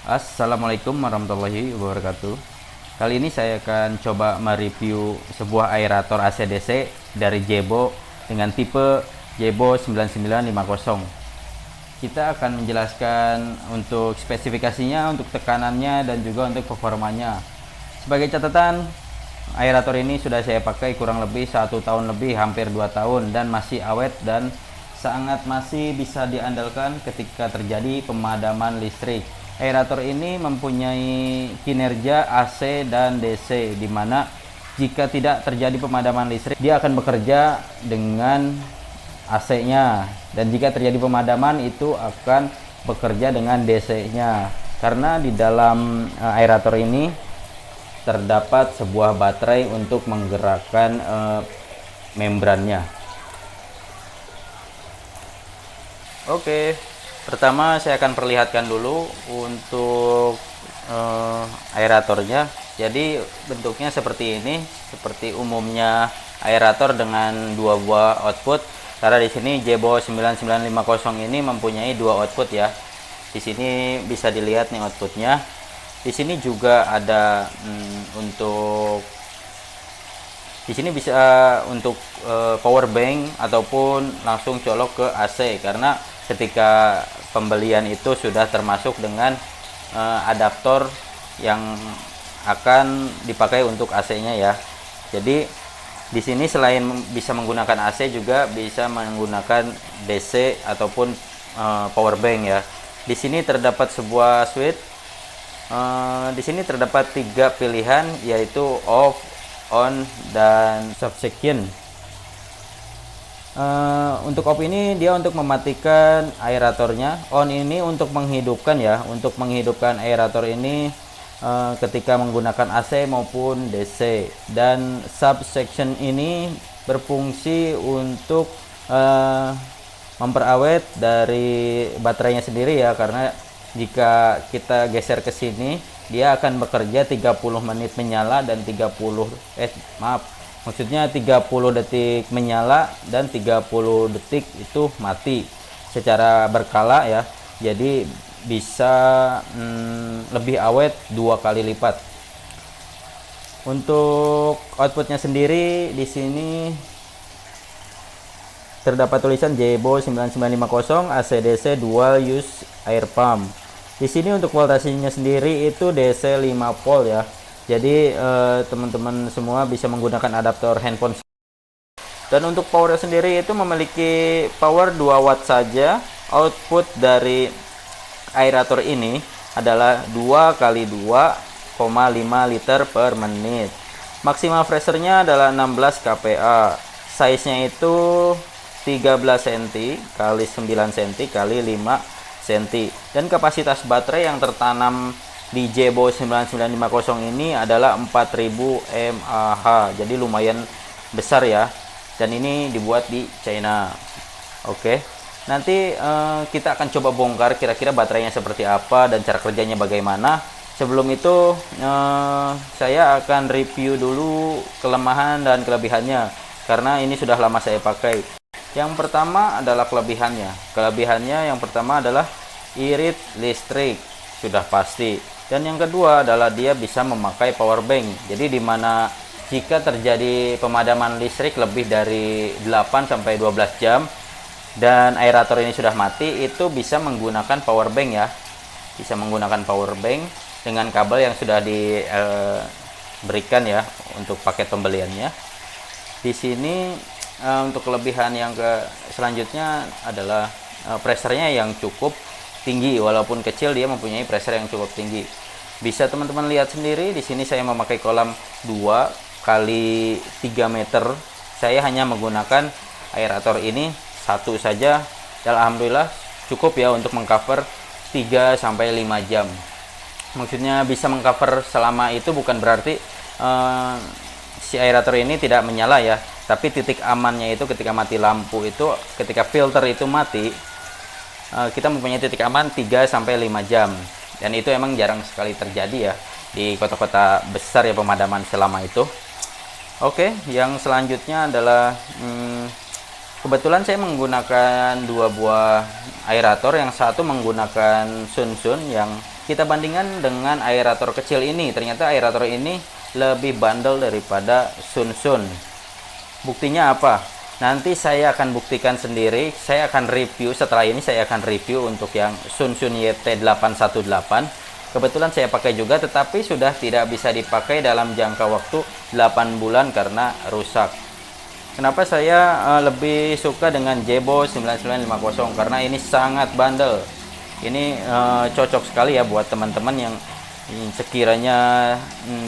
Assalamualaikum warahmatullahi wabarakatuh. Kali ini saya akan coba mereview sebuah aerator AC/DC dari Jebo dengan tipe Jebo 9950. Kita akan menjelaskan untuk spesifikasinya, untuk tekanannya, dan juga untuk performanya. Sebagai catatan, aerator ini sudah saya pakai kurang lebih 1 tahun lebih, hampir 2 tahun, dan masih awet dan sangat masih bisa diandalkan ketika terjadi pemadaman listrik. Aerator ini mempunyai kinerja AC dan DC, di mana jika tidak terjadi pemadaman listrik, dia akan bekerja dengan AC-nya, dan jika terjadi pemadaman itu akan bekerja dengan DC-nya. Karena di dalam aerator ini terdapat sebuah baterai untuk menggerakkan membrannya. Oke, pertama saya akan perlihatkan dulu untuk aeratornya. Jadi bentuknya seperti ini, seperti umumnya aerator dengan dua buah output. Karena di sini Jebo 9950 ini mempunyai dua output ya. Di sini bisa dilihat nih outputnya. Di sini juga ada untuk di sini bisa untuk power bank ataupun langsung colok ke AC, karena ketika pembelian itu sudah termasuk dengan adaptor yang akan dipakai untuk AC-nya ya. Jadi di sini selain bisa menggunakan AC juga bisa menggunakan DC ataupun power bank ya. Di sini terdapat sebuah switch. Di sini terdapat 3 pilihan, yaitu off, on, dan subsection. Untuk off ini dia untuk mematikan aeratornya, on ini untuk menghidupkan ya, untuk menghidupkan aerator ini ketika menggunakan AC maupun DC, dan subsection ini berfungsi untuk memperawet dari baterainya sendiri ya, karena jika kita geser ke sini dia akan bekerja 30 menit menyala dan 30 detik menyala dan 30 detik itu mati secara berkala ya. Jadi bisa lebih awet 2 kali lipat. Untuk outputnya sendiri di sini terdapat tulisan Jebo 9950 AC/DC dual use air pump. Di sini untuk voltasenya sendiri itu DC 5 volt ya. Jadi teman-teman semua bisa menggunakan adaptor handphone. Dan untuk power sendiri itu memiliki power 2 watt saja. Output dari aerator ini adalah 2 kali 2,5 liter per menit. Maksimal pressure-nya adalah 16 kPa. Size-nya itu 13 cm kali 9 cm kali 5 cm. Dan kapasitas baterai yang tertanam di Jebo 9950 ini adalah 4000 mAh. Jadi lumayan besar ya. Dan ini dibuat di China. Oke. Nanti kita akan coba bongkar kira-kira baterainya seperti apa dan cara kerjanya bagaimana. Sebelum itu saya akan review dulu kelemahan dan kelebihannya, karena ini sudah lama saya pakai. Yang pertama adalah kelebihannya. Kelebihannya yang pertama adalah irit listrik, sudah pasti. Dan yang kedua adalah dia bisa memakai power bank. Jadi dimana jika terjadi pemadaman listrik lebih dari 8 sampai 12 jam dan aerator ini sudah mati, itu bisa menggunakan power bank ya. Bisa menggunakan power bank dengan kabel yang sudah diberikan ya untuk paket pembeliannya. Di sini untuk kelebihan yang selanjutnya adalah pressure-nya yang cukup tinggi. Walaupun kecil, dia mempunyai pressure yang cukup tinggi. Bisa teman-teman lihat sendiri, di sini saya memakai kolam 2 kali 3 meter. Saya hanya menggunakan aerator ini satu saja, dan alhamdulillah cukup ya untuk mengcover 3 sampai 5 jam. Maksudnya bisa mengcover selama itu bukan berarti si aerator ini tidak menyala ya, tapi titik amannya itu ketika mati lampu itu, ketika filter itu mati, kita mempunyai titik aman 3 sampai 5 jam. Dan itu emang jarang sekali terjadi ya di kota-kota besar ya, pemadaman selama itu. Oke, yang selanjutnya adalah kebetulan saya menggunakan 2 buah aerator. Yang satu menggunakan Sunsun yang kita bandingkan dengan aerator kecil ini, ternyata aerator ini lebih bandel daripada Sunsun. Buktinya apa? Nanti saya akan buktikan sendiri, saya akan review, setelah ini saya akan review untuk yang Sunsun YT818. Kebetulan saya pakai juga, tetapi sudah tidak bisa dipakai dalam jangka waktu 8 bulan karena rusak. Kenapa saya lebih suka dengan Jebo 9950? Karena ini sangat bandel. Ini cocok sekali ya buat teman-teman yang sekiranya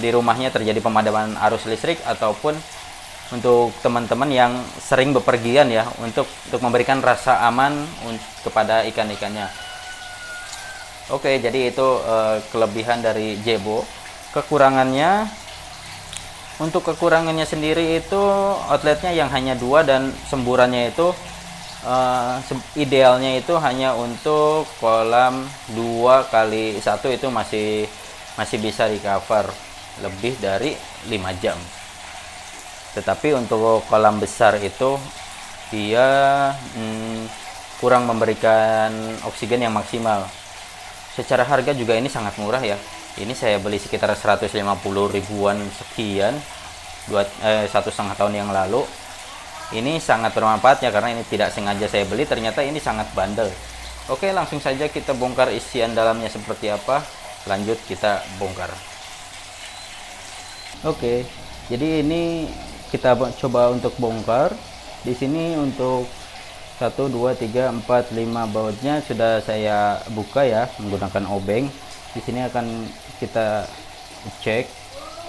di rumahnya terjadi pemadaman arus listrik, ataupun untuk teman-teman yang sering bepergian ya, untuk memberikan rasa aman kepada ikan-ikannya. Oke, jadi itu kelebihan dari Jebo. Kekurangannya, untuk kekurangannya sendiri itu outletnya yang hanya 2, dan semburannya itu idealnya itu hanya untuk kolam 2x1 itu masih bisa di cover lebih dari 5 jam. Tetapi untuk kolam besar itu dia kurang memberikan oksigen yang maksimal. Secara harga juga ini sangat murah ya. Ini saya beli sekitar 150 ribuan sekian, 1,5 tahun yang lalu. Ini sangat bermanfaat ya, karena ini tidak sengaja saya beli, ternyata ini sangat bandel. Oke, langsung saja kita bongkar isian dalamnya seperti apa. Lanjut kita bongkar. Oke, jadi ini kita coba untuk bongkar. Di sini untuk 1, 2, 3, 4, 5 bautnya sudah saya buka ya menggunakan obeng. Di sini akan kita cek,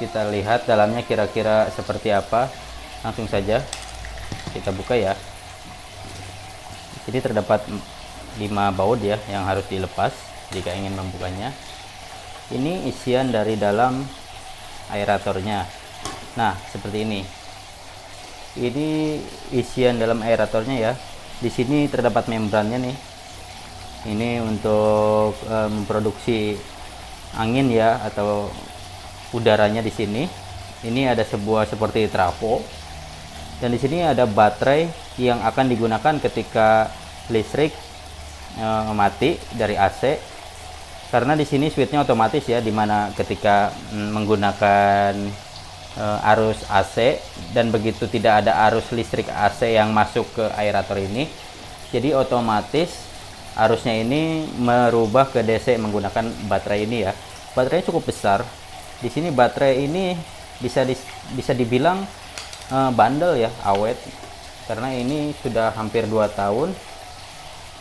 kita lihat dalamnya kira-kira seperti apa. Langsung saja kita buka ya. Jadi terdapat 5 baut ya yang harus dilepas jika ingin membukanya. Ini isian dari dalam aeratornya. Nah, seperti ini. Ini isian dalam aeratornya ya. Di sini terdapat membrannya nih. Ini untuk memproduksi angin ya, atau udaranya di sini. Ini ada sebuah seperti trafo. Dan di sini ada baterai yang akan digunakan ketika listrik mati dari AC. Karena di sini switchnya otomatis ya, dimana ketika menggunakan arus AC dan begitu tidak ada arus listrik AC yang masuk ke aerator ini, jadi otomatis arusnya ini merubah ke DC menggunakan baterai ini ya. Baterainya cukup besar. Di sini baterai ini bisa dibilang bandel ya, awet, karena ini sudah hampir 2 tahun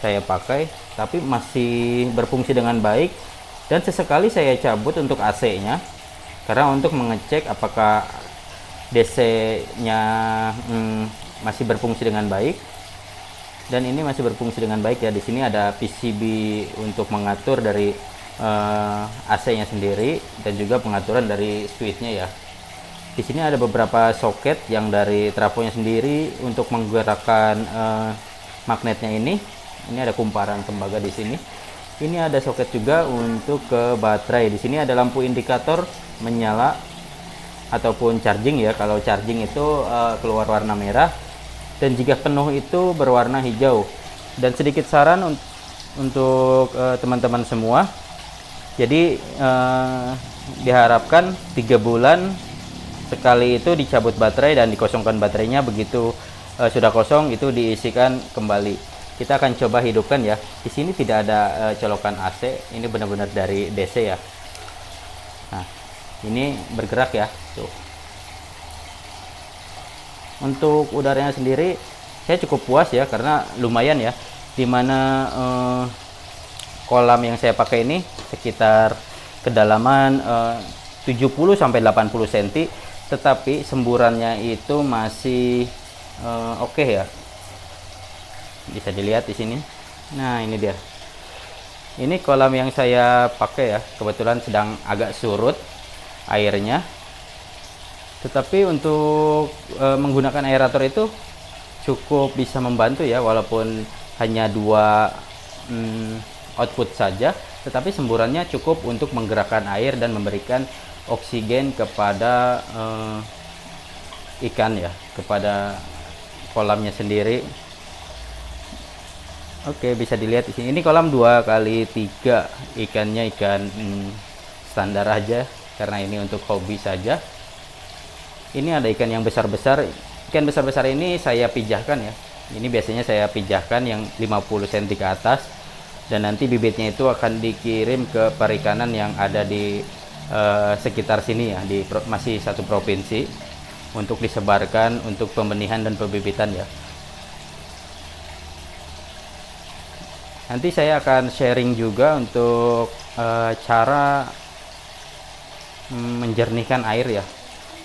saya pakai, tapi masih berfungsi dengan baik. Dan sesekali saya cabut untuk AC nya, karena untuk mengecek apakah DC nya masih berfungsi dengan baik. Dan ini masih berfungsi dengan baik ya. Di sini ada PCB untuk mengatur dari AC nya sendiri, dan juga pengaturan dari switch-nya ya. Di sini ada beberapa soket yang dari trafonya sendiri untuk menggerakkan magnetnya ini. Ini ada kumparan tembaga di sini. Ini ada soket juga untuk ke baterai. Di sini ada lampu indikator menyala ataupun charging ya. Kalau charging itu keluar warna merah, dan jika penuh itu berwarna hijau. Dan sedikit saran untuk teman-teman semua. Jadi diharapkan 3 bulan sekali itu dicabut baterai dan dikosongkan baterainya. Begitu sudah kosong itu diisikan kembali. Kita akan coba hidupkan ya. Di sini tidak ada colokan AC. Ini benar-benar dari DC ya. Nah, ini bergerak ya. Tuh. Untuk udaranya sendiri saya cukup puas ya, karena lumayan ya. Dimana kolam yang saya pakai ini sekitar kedalaman 70 sampai 80 cm, tetapi semburannya itu masih oke ya. Bisa dilihat di sini. Nah, ini dia. Ini kolam yang saya pakai ya. Kebetulan sedang agak surut airnya. Tetapi untuk menggunakan aerator itu cukup bisa membantu ya, walaupun hanya 2 output saja, tetapi semburannya cukup untuk menggerakkan air dan memberikan oksigen kepada ikan ya, kepada kolamnya sendiri. Oke, bisa dilihat di sini. Ini kolam 2 kali 3, ikannya ikan standar aja karena ini untuk hobi saja. Ini ada ikan yang besar-besar. Ikan besar-besar ini saya pijahkan ya. Ini biasanya saya pijahkan yang 50 cm ke atas, dan nanti bibitnya itu akan dikirim ke perikanan yang ada di sekitar sini ya, di masih satu provinsi, untuk disebarkan untuk pembenihan dan pembibitan ya. Nanti saya akan sharing juga untuk cara menjernihkan air ya.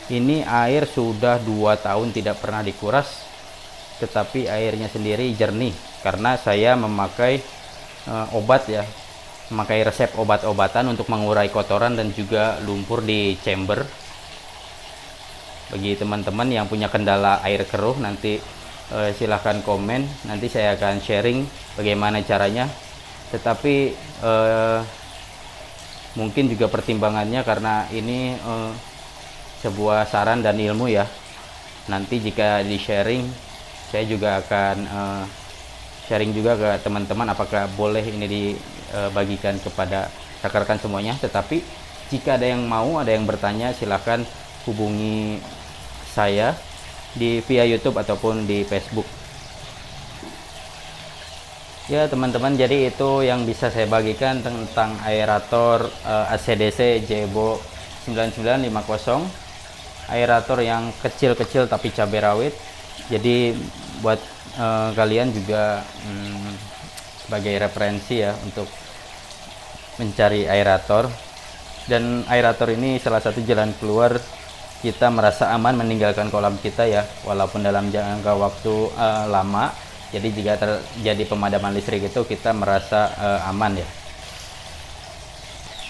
Ini air sudah 2 tahun tidak pernah dikuras, tetapi airnya sendiri jernih karena saya memakai obat ya, memakai resep obat-obatan untuk mengurai kotoran dan juga lumpur di chamber. Bagi teman-teman yang punya kendala air keruh, nanti silahkan komen, nanti saya akan sharing bagaimana caranya. Tetapi mungkin juga pertimbangannya karena ini sebuah saran dan ilmu ya. Nanti jika di sharing, saya juga akan sharing juga ke teman-teman apakah boleh ini dibagikan kepada rekan-rekan semuanya. Tetapi jika ada yang mau, ada yang bertanya, silahkan hubungi saya di via YouTube ataupun di Facebook. Ya teman-teman, jadi itu yang bisa saya bagikan tentang aerator ACDC Jebo 9950, aerator yang kecil-kecil tapi cabai rawit. Jadi buat kalian juga sebagai referensi ya untuk mencari aerator. Dan aerator ini salah satu jalan keluar kita merasa aman meninggalkan kolam kita ya, walaupun dalam jangka waktu lama. Jadi jika terjadi pemadaman listrik itu kita merasa aman ya.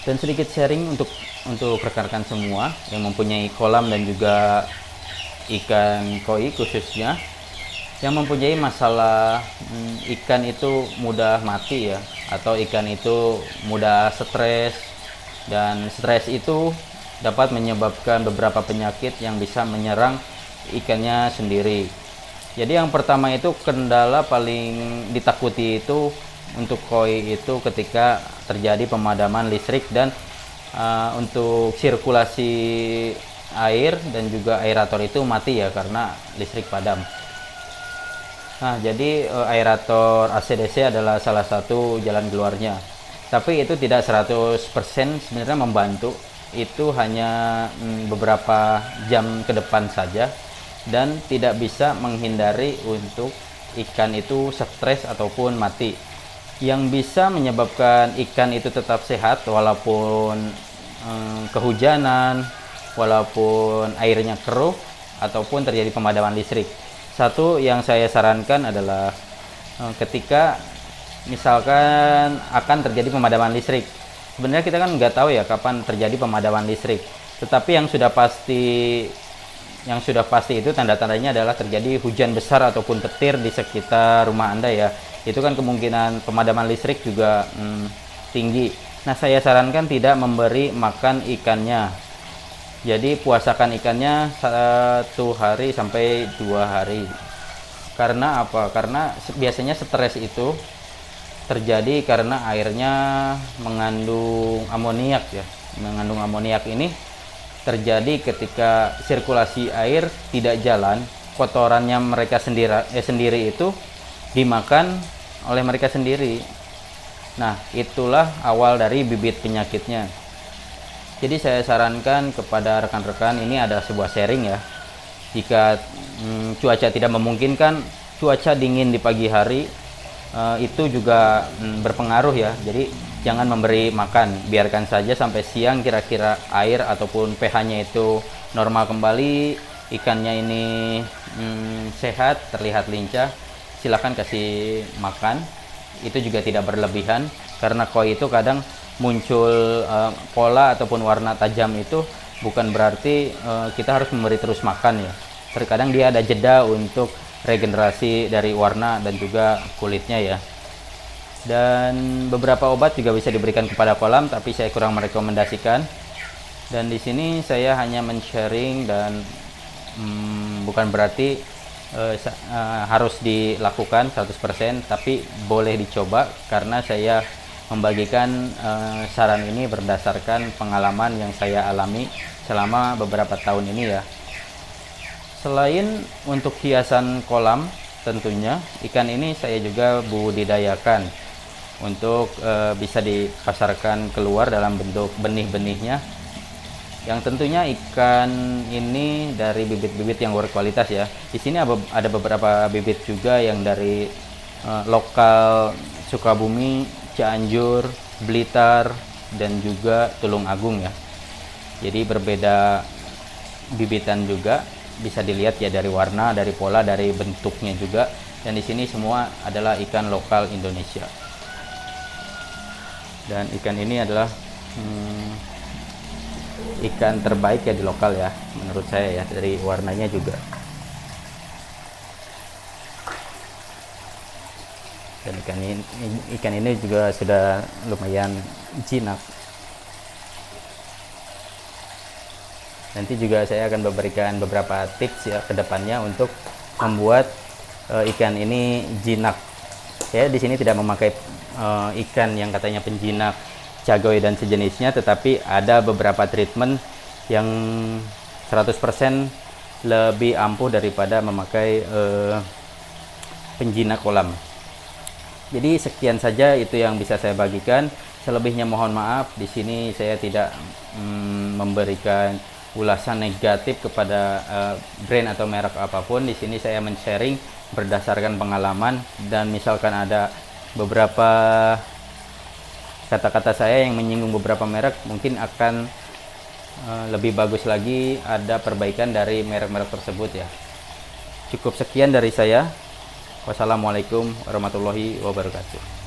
Dan sedikit sharing untuk rekan-rekan semua yang mempunyai kolam dan juga ikan koi khususnya, yang mempunyai masalah ikan itu mudah mati ya, atau ikan itu mudah stres, dan stres itu dapat menyebabkan beberapa penyakit yang bisa menyerang ikannya sendiri. Jadi yang pertama itu, kendala paling ditakuti itu untuk koi itu ketika terjadi pemadaman listrik dan untuk sirkulasi air dan juga aerator itu mati ya karena listrik padam. Nah, jadi aerator ACDC adalah salah satu jalan keluarnya. Tapi itu tidak 100% sebenarnya membantu. Itu hanya beberapa jam ke depan saja, dan tidak bisa menghindari untuk ikan itu stres ataupun mati. Yang bisa menyebabkan ikan itu tetap sehat walaupun kehujanan, walaupun airnya keruh ataupun terjadi pemadaman listrik. Satu yang saya sarankan adalah ketika misalkan akan terjadi pemadaman listrik, sebenarnya kita kan nggak tahu ya kapan terjadi pemadaman listrik, tetapi yang sudah pasti itu tanda-tandanya adalah terjadi hujan besar ataupun petir di sekitar rumah Anda ya. Itu kan kemungkinan pemadaman listrik juga tinggi. Nah, saya sarankan tidak memberi makan ikannya. Jadi puasakan ikannya 1 hari sampai 2 hari. Karena apa? Karena biasanya stres itu terjadi karena airnya mengandung amoniak ya. Mengandung amoniak ini terjadi ketika sirkulasi air tidak jalan, kotorannya mereka sendiri itu dimakan oleh mereka sendiri. Nah, itulah awal dari bibit penyakitnya. Jadi saya sarankan kepada rekan-rekan, ini ada sebuah sharing ya. Jika cuaca tidak memungkinkan, cuaca dingin di pagi hari itu juga berpengaruh ya. Jadi jangan memberi makan, biarkan saja sampai siang kira-kira air ataupun pH-nya itu normal kembali, ikannya ini sehat, terlihat lincah, silakan kasih makan. Itu juga tidak berlebihan, karena koi itu kadang muncul pola ataupun warna tajam, itu bukan berarti kita harus memberi terus makan ya. Terkadang dia ada jeda untuk regenerasi dari warna dan juga kulitnya ya. Dan beberapa obat juga bisa diberikan kepada kolam, tapi saya kurang merekomendasikan. Dan di sini saya hanya men-sharing dan bukan berarti harus dilakukan 100%, tapi boleh dicoba karena saya membagikan saran ini berdasarkan pengalaman yang saya alami selama beberapa tahun ini ya. Selain untuk hiasan kolam, tentunya ikan ini saya juga budidayakan untuk bisa dipasarkan keluar dalam bentuk benih-benihnya, yang tentunya ikan ini dari bibit-bibit yang berkualitas ya. Di sini ada beberapa bibit juga yang dari lokal Sukabumi, Cianjur, Blitar, dan juga Tulung Agung ya. Jadi berbeda bibitan juga, bisa dilihat ya dari warna, dari pola, dari bentuknya juga. Dan di sini semua adalah ikan lokal Indonesia. Dan ikan ini adalah ikan terbaik ya di lokal ya, menurut saya ya, dari warnanya juga. Dan ikan ini juga sudah lumayan jinak. Nanti juga saya akan memberikan beberapa tips ya ke depannya untuk membuat ikan ini jinak. Saya di sini tidak memakai ikan yang katanya penjinak, cagoy dan sejenisnya, tetapi ada beberapa treatment yang 100% lebih ampuh daripada memakai penjinak kolam. Jadi sekian saja itu yang bisa saya bagikan. Selebihnya mohon maaf. Di sini saya tidak memberikan ulasan negatif kepada brand atau merek apapun. Di sini saya men-sharing berdasarkan pengalaman, dan misalkan ada beberapa kata-kata saya yang menyinggung beberapa merek, mungkin akan lebih bagus lagi ada perbaikan dari merek-merek tersebut ya. Cukup sekian dari saya. Wassalamualaikum warahmatullahi wabarakatuh.